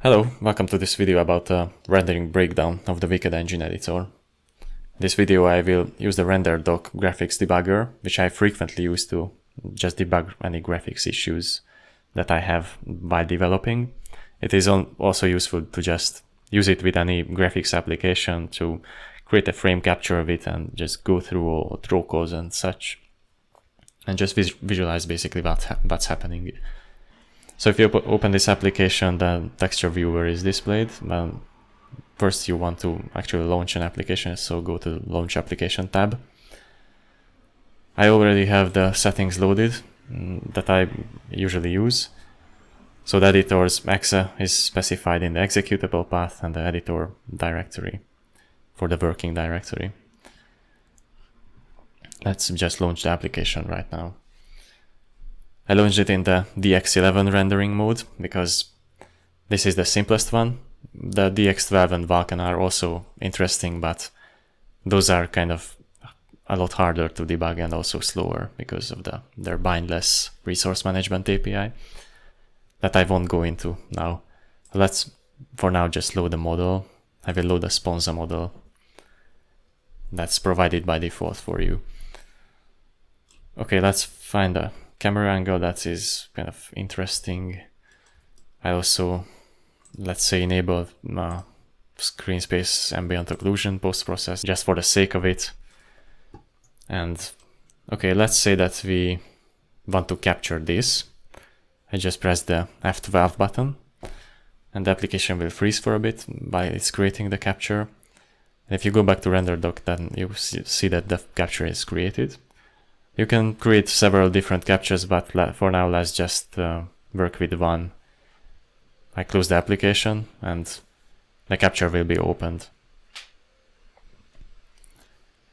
Hello, welcome to this video about a rendering breakdown of the Wicked Engine editor. In this video I will use the RenderDoc graphics debugger, which I frequently use to just debug any graphics issues that I have while developing. It is also useful to just use it with any graphics application to create a frame capture of it and just go through all draw codes and such, and just visualize basically what's happening. So if you open this application, the texture viewer is displayed. First you want to actually launch an application, so go to the Launch Application tab. I already have the settings loaded that I usually use. So the editor's exe is specified in the executable path and the editor directory for the working directory. Let's just launch the application right now. I launched it in the DX11 rendering mode because this is the simplest one. The DX12 and Vulkan are also interesting, but those are kind of a lot harder to debug and also slower because of their bindless resource management API that I won't go into now. Let's for now just load the model. I will load a sponsor model that's provided by default for you. Okay, let's find a camera angle that is kind of interesting. I also, let's say, enable screen space ambient occlusion post-process just for the sake of it. And okay, let's say that we want to capture this. I just press the F12 button and the application will freeze for a bit while it's creating the capture. And if you go back to RenderDoc, then you see that the capture is created. You can create several different captures, but for now let's just work with one. I close the application and the capture will be opened.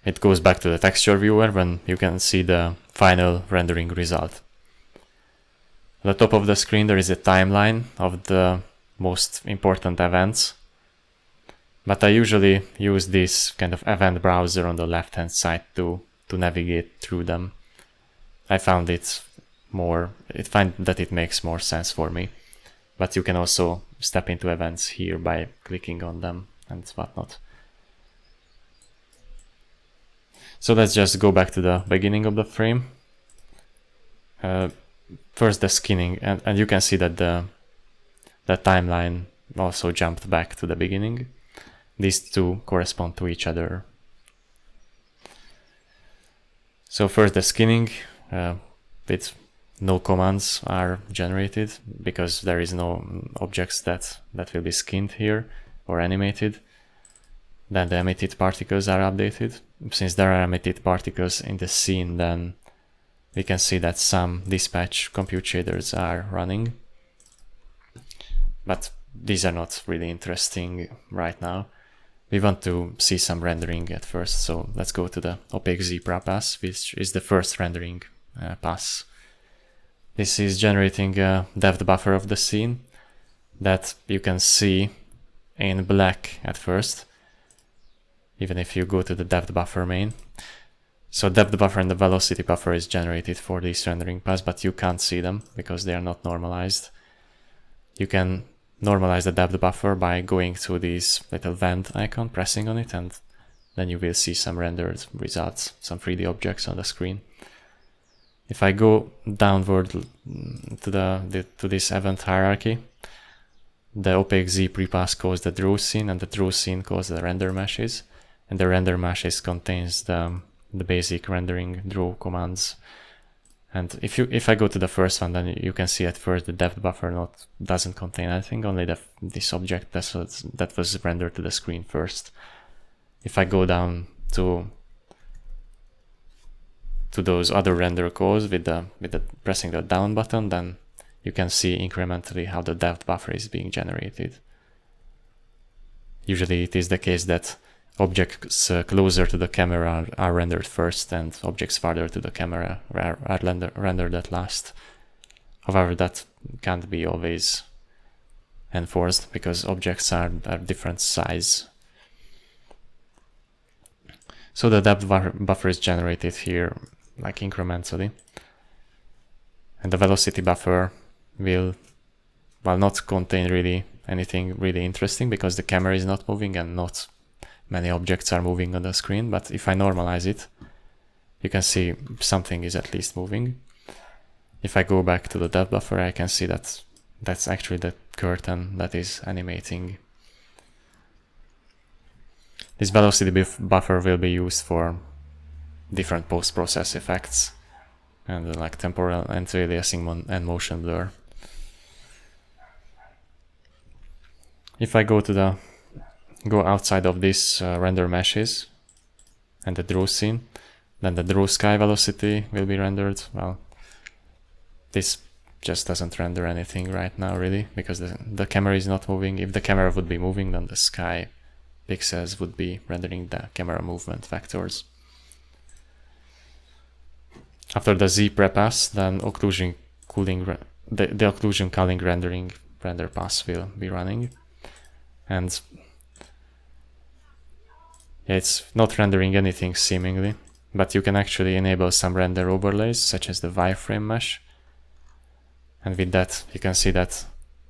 It goes back to the texture viewer when you can see the final rendering result. At the top of the screen there is a timeline of the most important events, but I usually use this kind of event browser on the left hand side to navigate through them. I find that it makes more sense for me, but you can also step into events here by clicking on them and whatnot. So let's just go back to the beginning of the frame. First the skinning, and you can see that the timeline also jumped back to the beginning. These two correspond to each other. So first the skinning, with no commands are generated because there is no objects that will be skinned here or animated. Then the emitted particles are updated. Since there are emitted particles in the scene, then we can see that some dispatch compute shaders are running. But these are not really interesting right now. We want to see some rendering at first, so let's go to the Opaque Zebra pass, which is the first rendering pass. This is generating a depth buffer of the scene that you can see in black at first, even if you go to the depth buffer main. So depth buffer and the velocity buffer is generated for this rendering pass, but you can't see them because they are not normalized. You can normalize the depth buffer by going to this little vent icon, pressing on it, and then you will see some rendered results, some 3D objects on the screen. If I go downward to this event hierarchy, the Opaque Z prepass calls the draw scene, and the draw scene calls the render meshes, and the render meshes contains the basic rendering draw commands. And if I go to the first one, then you can see at first the depth buffer doesn't contain anything, only this object that was rendered to the screen first. If I go down to those other render calls with the pressing the down button, then you can see incrementally how the depth buffer is being generated. Usually it is the case that objects closer to the camera are rendered first and objects farther to the camera are rendered at last. However, that can't be always enforced because objects are different size. So the depth buffer is generated here like incrementally, and the velocity buffer will not contain really anything really interesting because the camera is not moving and not many objects are moving on the screen. But if I normalize it, you can see something is at least moving. If I go back to the depth buffer, I can see that that's actually the curtain that is animating. This velocity buffer will be used for different post-process effects and like temporal anti-aliasing and motion blur. If I go outside of this render meshes and the draw scene, then the draw sky velocity will be rendered. Well, this just doesn't render anything right now really, because the camera is not moving. If the camera would be moving, then the sky pixels would be rendering the camera movement vectors. After the Z prepass, then the occlusion culling render pass will be running. And yeah, it's not rendering anything seemingly, but you can actually enable some render overlays such as the wireframe mesh. And with that, you can see that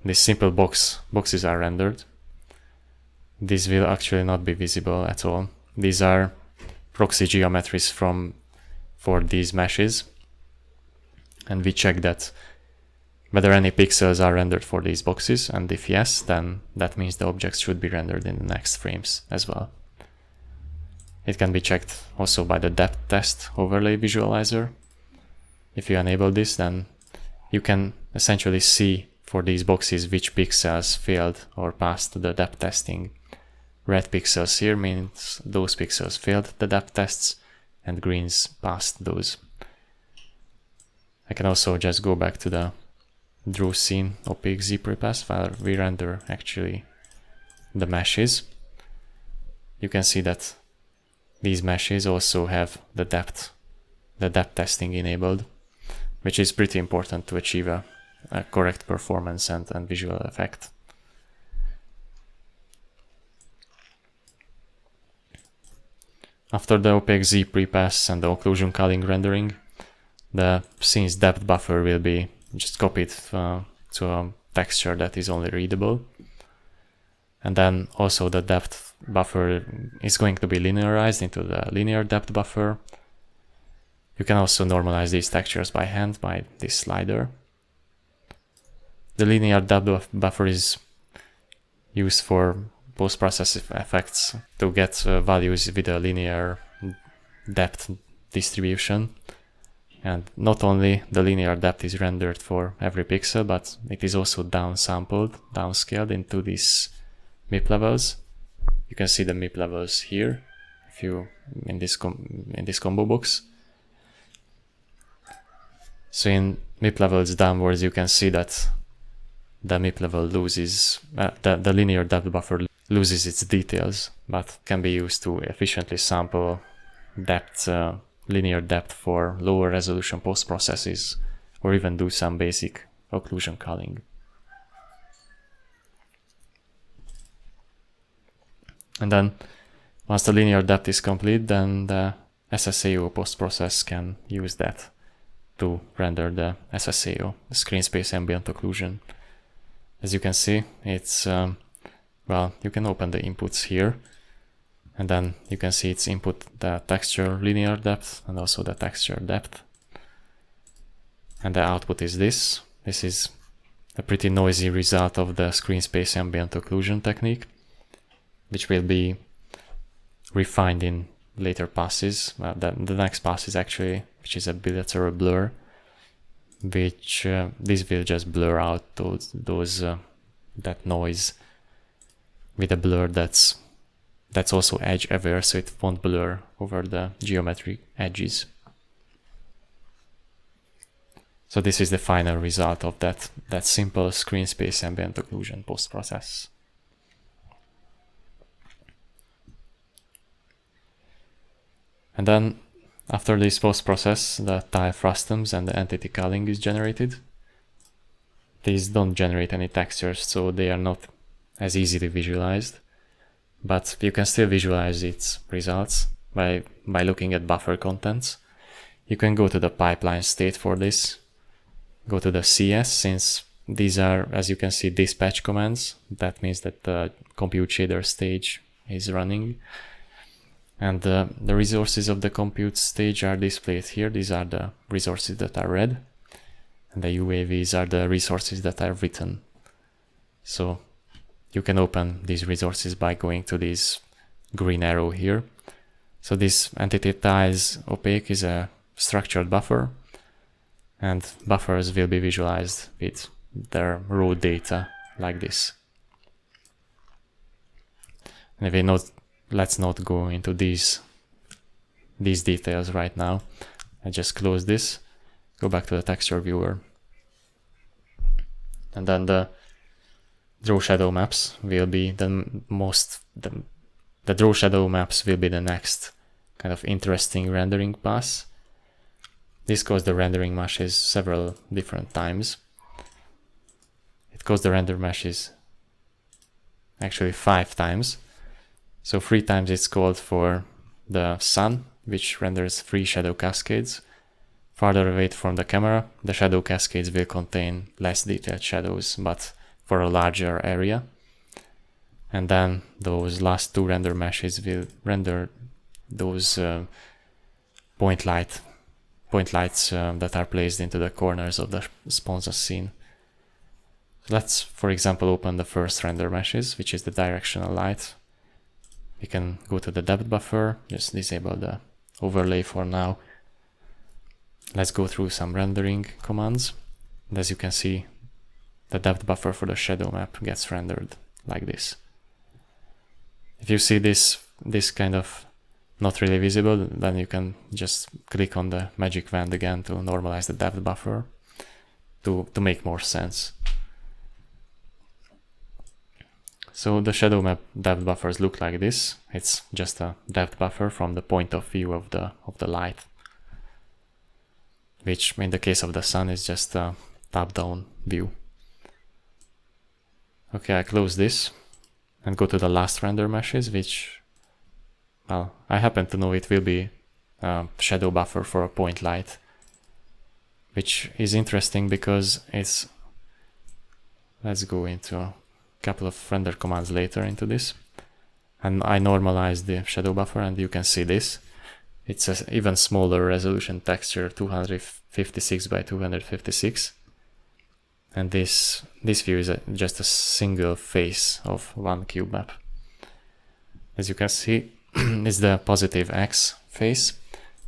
these simple boxes are rendered. These will actually not be visible at all. These are proxy geometries for these meshes. And we check that whether any pixels are rendered for these boxes, and if yes, then that means the objects should be rendered in the next frames as well. It can be checked also by the depth test overlay visualizer. If you enable this, then you can essentially see for these boxes which pixels failed or passed the depth testing. Red pixels here means those pixels failed the depth tests, and greens passed those. I can also just go back to the draw scene opaque Z prepass where we render actually the meshes. You can see that these meshes also have the depth testing enabled, which is pretty important to achieve a correct performance and visual effect. After the opaque Z prepass and the occlusion culling rendering, the scene's depth buffer will be just copied to a texture that is only readable. And then also the depth buffer is going to be linearized into the linear depth buffer. You can also normalize these textures by hand by this slider. The linear depth buffer is used for post-process effects to get values with a linear depth distribution. And not only the linear depth is rendered for every pixel, but it is also downsampled, downscaled into these MIP levels. You can see the MIP levels here, if you in this combo box. So in MIP levels downwards, you can see that the MIP level loses, the linear depth buffer loses its details, but can be used to efficiently sample depth, linear depth for lower resolution post processes, or even do some basic occlusion culling. And then once the linear depth is complete, then the SSAO post process can use that to render the SSAO, the screen space ambient occlusion. As you can see, it's well, you can open the inputs here, and then you can see its input the texture linear depth and also the texture depth. And the output is this. This is a pretty noisy result of the screen space ambient occlusion technique, which will be refined in later passes. The next pass is actually, which is a bilateral blur, which this will just blur out that noise with a blur that's also edge aware, so it won't blur over the geometric edges. So this is the final result of that simple screen space ambient occlusion post process. And then after this post process, the tile frustums and the entity culling is generated. These don't generate any textures, so they are not as easily visualized, but you can still visualize its results by looking at buffer contents. You can go to the pipeline state for this, go to the CS, since these are, as you can see, dispatch commands. That means that the compute shader stage is running. And the resources of the compute stage are displayed here. These are the resources that are read. And the UAVs are the resources that are written. So you can open these resources by going to this green arrow here. So this entity tiles opaque is a structured buffer, and buffers will be visualized with their raw data like this. Anyway, let's not go into these details right now. I just close this, go back to the texture viewer, and then the draw shadow maps will be the draw shadow maps will be the next kind of interesting rendering pass. This calls the rendering meshes several different times. It calls the render meshes actually 5 times. So 3 times it's called for the sun, which renders 3 shadow cascades. Farther away from the camera, the shadow cascades will contain less detailed shadows, but for a larger area. And then those last 2 render meshes will render those point lights that are placed into the corners of the sponsor scene. Let's, for example, open the first render meshes, which is the directional light. We can go to the depth buffer, just disable the overlay for now. Let's go through some rendering commands. And as you can see, the depth buffer for the shadow map gets rendered like this. If you see this kind of not really visible, then you can just click on the magic wand again to normalize the depth buffer to make more sense. So the shadow map depth buffers look like this. It's just a depth buffer from the point of view of the light, which in the case of the sun is just a top-down view. Okay, I close this and go to the last render meshes, which, well, I happen to know it will be a shadow buffer for a point light, which is interesting because it's, let's go into a couple of render commands later into this, and I normalize the shadow buffer, and you can see this. It's an even smaller resolution texture, 256 by 256, and this view is just a single face of one cube map. As you can see, it's the positive X face.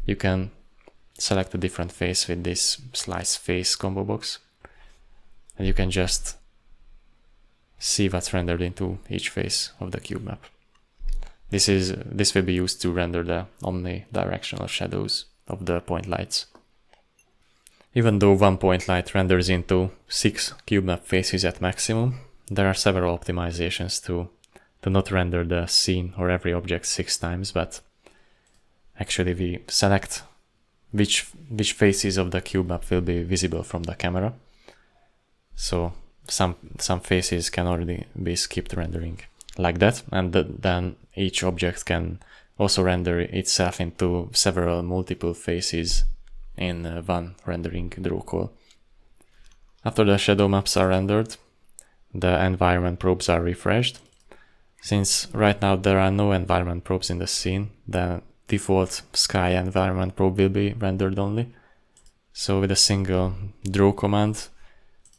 You can select a different face with this slice face combo box, and you can just see what's rendered into each face of the cube map. This will be used to render the omnidirectional shadows of the point lights. Even though one point light renders into 6 cube map faces at maximum, there are several optimizations to not render the scene or every object 6 times, but actually we select which faces of the cube map will be visible from the camera. So some faces can already be skipped rendering like that, and then each object can also render itself into several multiple faces in one rendering draw call. After the shadow maps are rendered, the environment probes are refreshed. Since right now there are no environment probes in the scene, the default sky environment probe will be rendered only. So with a single draw command,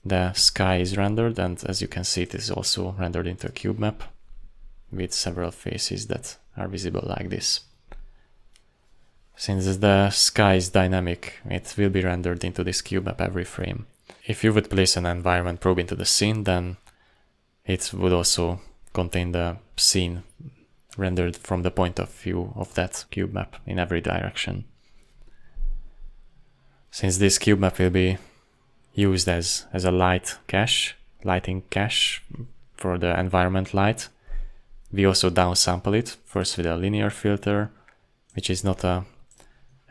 the sky is rendered, and as you can see, it is also rendered into a cube map with several faces that are visible like this. Since the sky is dynamic, it will be rendered into this cube map every frame. If you would place an environment probe into the scene, then it would also contain the scene rendered from the point of view of that cube map in every direction. Since this cube map will be used as a lighting cache for the environment light, we also downsample it, first with a linear filter, which is not a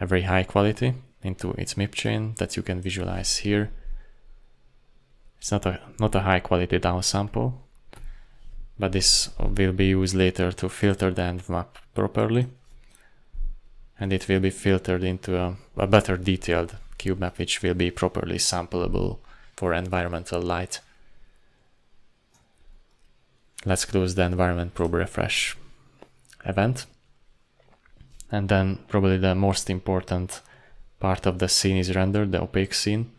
very high quality, into its MIP chain that you can visualize here. It's not a high quality downsample, but this will be used later to filter the end map properly, and it will be filtered into a better detailed cube map, which will be properly sampleable for environmental light. Let's close the environment probe refresh event. And then probably the most important part of the scene is rendered, the opaque scene.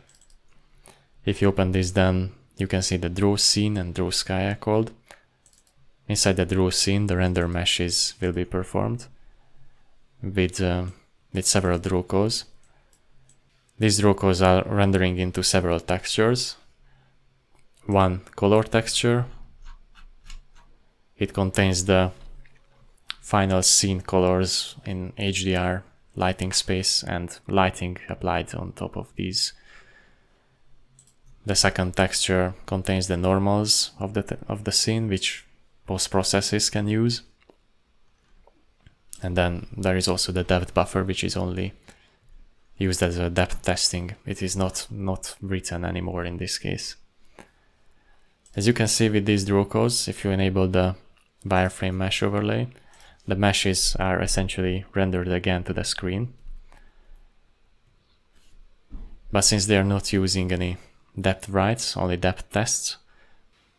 If you open this, then you can see the draw scene and draw sky are called. Inside the draw scene, the render meshes will be performed with several draw cores. These draw cores are rendering into several textures. One color texture. It contains the final scene colors in HDR lighting space and lighting applied on top of these. The second texture contains the normals of the scene, which post-processes can use. And then there is also the depth buffer, which is only used as a depth testing. It is not written anymore in this case. As you can see with these draw codes, if you enable the wireframe mesh overlay, the meshes are essentially rendered again to the screen. But since they are not using any depth writes, only depth tests,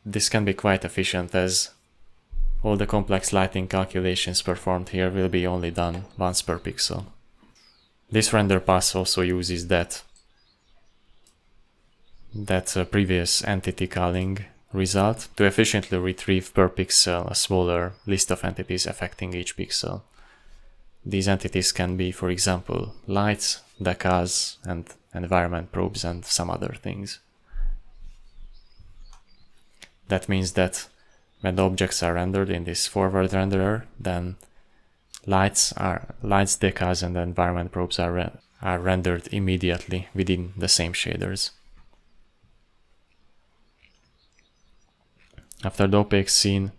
this can be quite efficient, as all the complex lighting calculations performed here will be only done once per pixel. This render pass also uses that previous entity calling result to efficiently retrieve per pixel a smaller list of entities affecting each pixel. These entities can be, for example, lights, decals, and environment probes, and some other things. That means that when the objects are rendered in this forward renderer, then lights, decals, and environment probes are rendered immediately within the same shaders. After the opaque scene,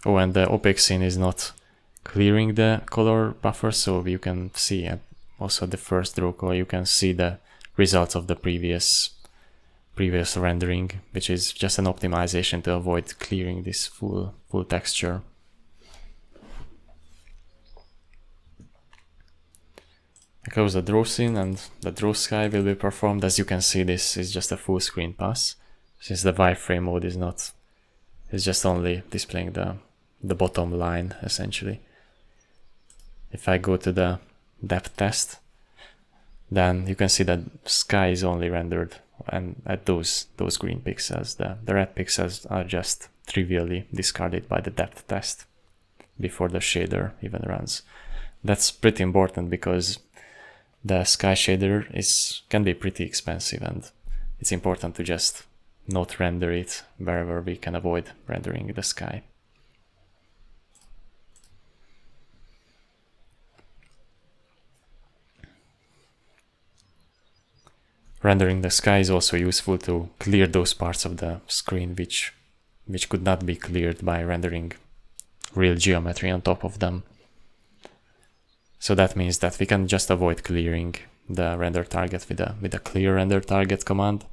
and the opaque scene is not clearing the color buffer, so you can see also the first draw color, you can see the results of the previous rendering, which is just an optimization to avoid clearing this full texture. I close the draw scene and the draw sky will be performed. As you can see, this is just a full screen pass, since the wireframe mode is not, it's just only displaying the bottom line essentially. If I go to the depth test, then you can see that sky is only rendered and at those green pixels. The red pixels are just trivially discarded by the depth test before the shader even runs. That's pretty important because the sky shader can be pretty expensive, and it's important to just not render it wherever we can avoid rendering the sky. Rendering the sky is also useful to clear those parts of the screen which could not be cleared by rendering real geometry on top of them. So that means that we can just avoid clearing the render target with a clear render target command,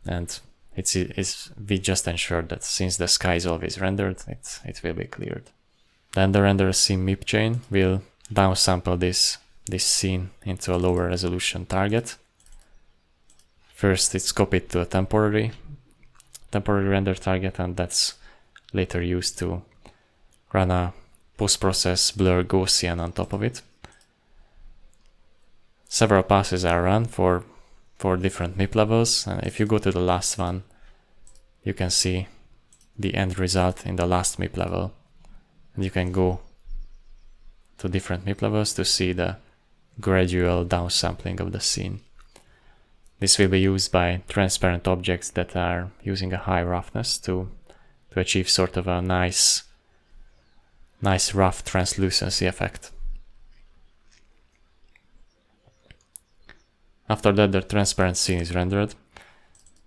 and we just ensure that since the sky is always rendered, it will be cleared. Then the render scene MIP chain will downsample this scene into a lower resolution target. First, it's copied to a temporary render target, and that's later used to run a post-process blur Gaussian on top of it. Several passes are run for different MIP levels, and if you go to the last one, you can see the end result in the last MIP level. And you can go to different MIP levels to see the gradual downsampling of the scene. This will be used by transparent objects that are using a high roughness to achieve sort of a nice rough translucency effect. After that, the transparent scene is rendered,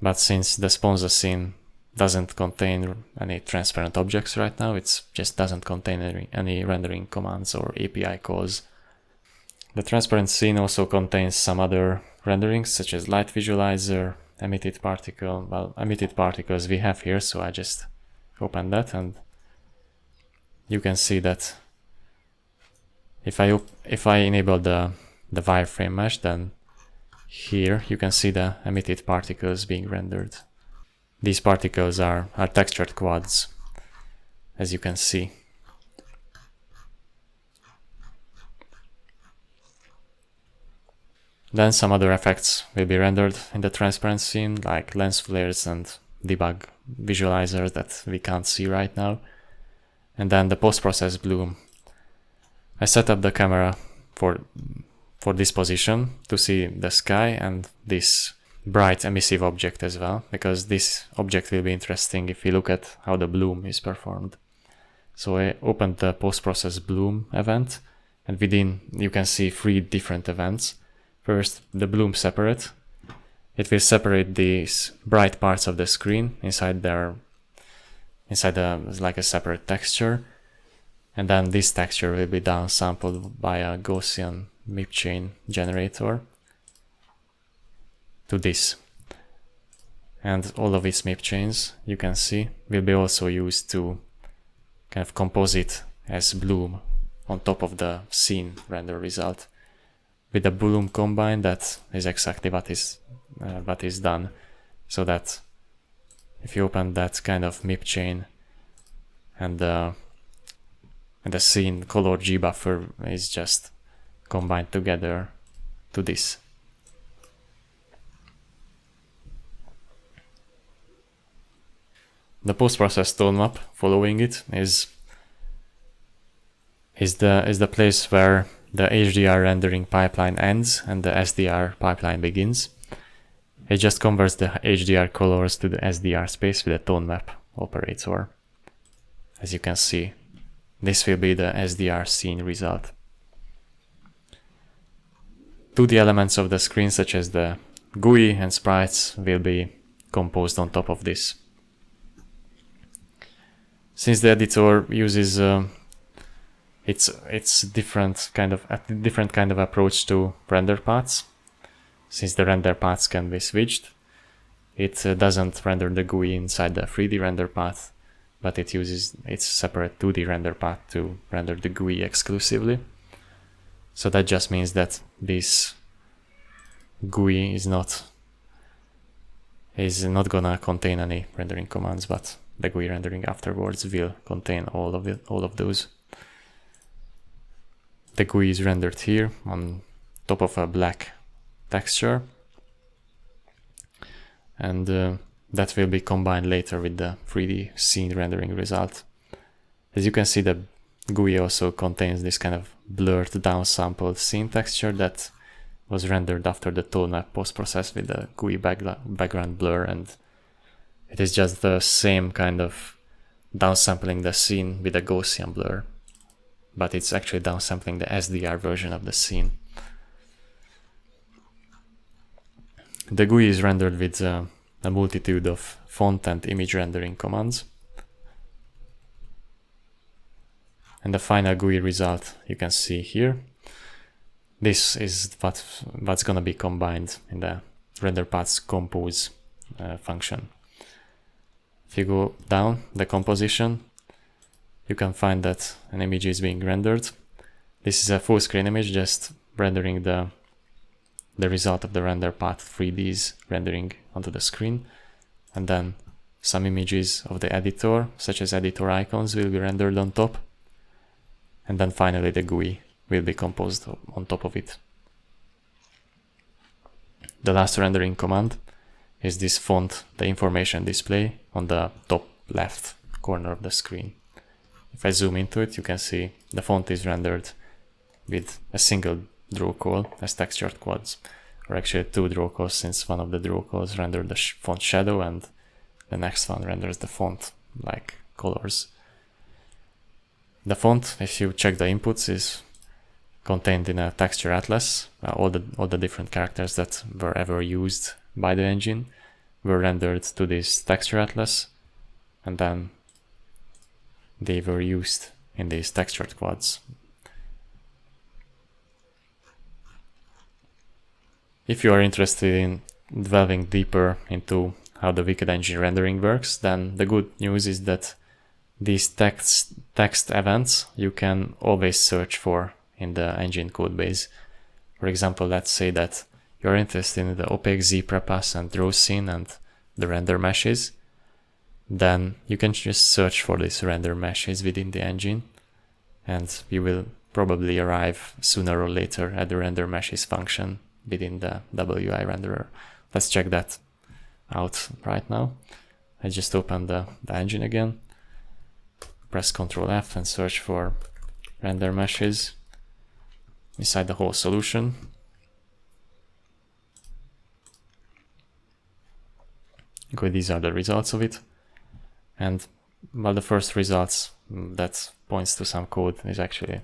but since the sponsor scene doesn't contain any transparent objects right now, it just doesn't contain any rendering commands or API calls. The transparent scene also contains some other renderings such as light visualizer, emitted particle. Well, emitted particles we have here, so I just open that, and you can see that if I enable the wireframe mesh, then Here you can see the emitted particles being rendered. These particles are textured quads, as you can see. Then some other effects will be rendered in the transparent scene, like lens flares and debug visualizers that we can't see right now. And then the post-process bloom. I set up the camera for this position to see the sky and this bright emissive object as well, because this object will be interesting if we look at how the bloom is performed. So I opened the post-process bloom event, and within you can see 3 different events. First, the bloom separate. It will separate these bright parts of the screen inside like a separate texture, and then this texture will be downsampled by a Gaussian MIP chain generator to this. And all of its MIP chains, you can see, will be also used to kind of composite as bloom on top of the scene render result. With the bloom combine, that is exactly what is done. So that if you open that kind of MIP chain and the scene color G buffer is just combined together to this. The post-process tone map following it is the place where the HDR rendering pipeline ends and the SDR pipeline begins. It just converts the HDR colors to the SDR space with a tone map operator. As you can see, this will be the SDR scene result. 2D elements of the screen, such as the GUI and sprites, will be composed on top of this. Since the editor uses it's different kind of approach to render paths. Since the render paths can be switched, it doesn't render the GUI inside the 3D render path, but it uses its separate 2D render path to render the GUI exclusively. So that just means that this GUI is not gonna contain any rendering commands, but the GUI rendering afterwards will contain all of those. The GUI is rendered here on top of a black texture, and that will be combined later with the 3D scene rendering result. As you can see, the GUI also contains this kind of blurred downsampled scene texture that was rendered after the tone map post-process with the GUI background blur, and it is just the same kind of downsampling the scene with a Gaussian blur, but it's actually downsampling the SDR version of the scene. The GUI is rendered with a multitude of font and image rendering commands. And the final GUI result you can see here. This is what's gonna be combined in the render paths compose function. If you go down the composition, you can find that an image is being rendered. This is a full screen image, just rendering the result of the render path 3Ds rendering onto the screen. And then some images of the editor, such as editor icons, will be rendered on top. And then finally the GUI will be composed on top of it. The last rendering command is this font, the information display on the top left corner of the screen. If I zoom into it, you can see the font is rendered with a single draw call as textured quads, or actually 2 draw calls, since one of the draw calls renders the font shadow and the next one renders the font like colors. The font, if you check the inputs, is contained in a texture atlas. All the different characters that were ever used by the engine were rendered to this texture atlas, and then they were used in these textured quads. If you are interested in delving deeper into how the Wicked Engine rendering works, then the good news is that these text events you can always search for in the engine codebase. For example, let's say that you're interested in the Opaque Z prepass and draw scene and the render meshes, then you can just search for these render meshes within the engine, and you will probably arrive sooner or later at the render meshes function within the WI renderer. Let's check that out right now. I just opened the engine again, press Ctrl F and search for render meshes inside the whole solution. Okay, these are the results of it. And well, the first results that points to some code is actually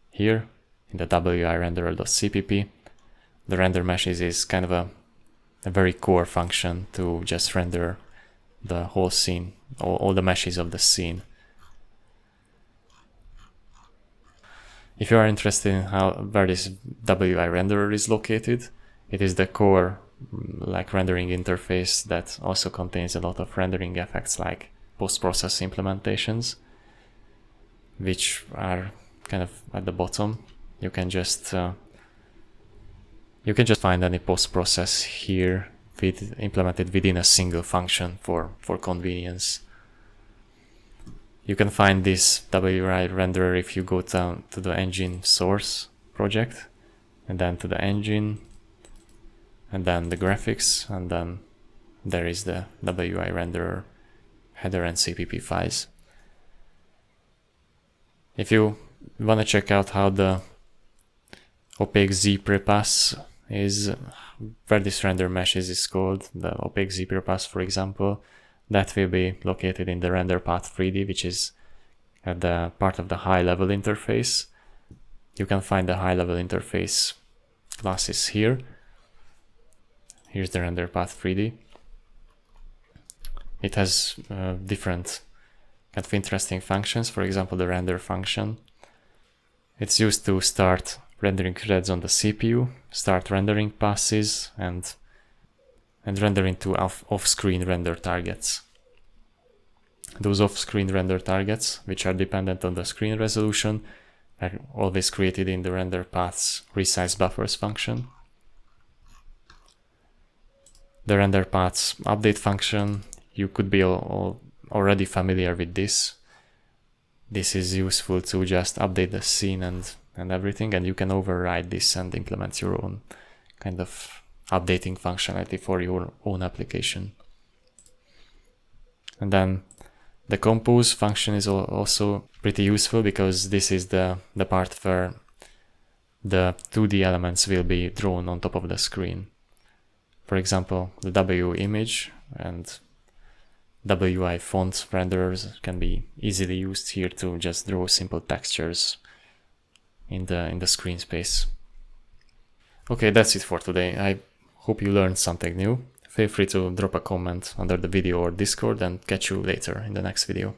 here in the WI renderer.cpp. The render meshes is kind of a very core function to just render the whole scene, all the meshes of the scene. If you are interested in where this WI renderer is located, it is the core like rendering interface that also contains a lot of rendering effects like post-process implementations, which are kind of at the bottom. You can just find any post-process here implemented within a single function for convenience. You can find this WI renderer if you go down to the engine source project, and then to the engine, and then the graphics, and then there is the WI renderer header and CPP files. If you want to check out how the Opaque Z prepass is, where this render meshes is called, the Opaque Z prepass, for example, that will be located in the render path 3D, which is at the part of the high level interface. You can find the high level interface classes here. Here's the render path 3D. It has different kind of interesting functions. For example, the render function. It's used to start rendering threads on the CPU, start rendering passes, and render into off-screen render targets. Those off-screen render targets, which are dependent on the screen resolution, are always created in the render path's resize buffers function. The render path's update function, you could be already familiar with this. This is useful to just update the scene and everything, and you can override this and implement your own kind of updating functionality for your own application. And then the compose function is also pretty useful, because this is the part where the 2D elements will be drawn on top of the screen. For example, the W image and WI font renderers can be easily used here to just draw simple textures in the screen space. Okay, that's it for today. I hope you learned something new. Feel free to drop a comment under the video or Discord, and catch you later in the next video.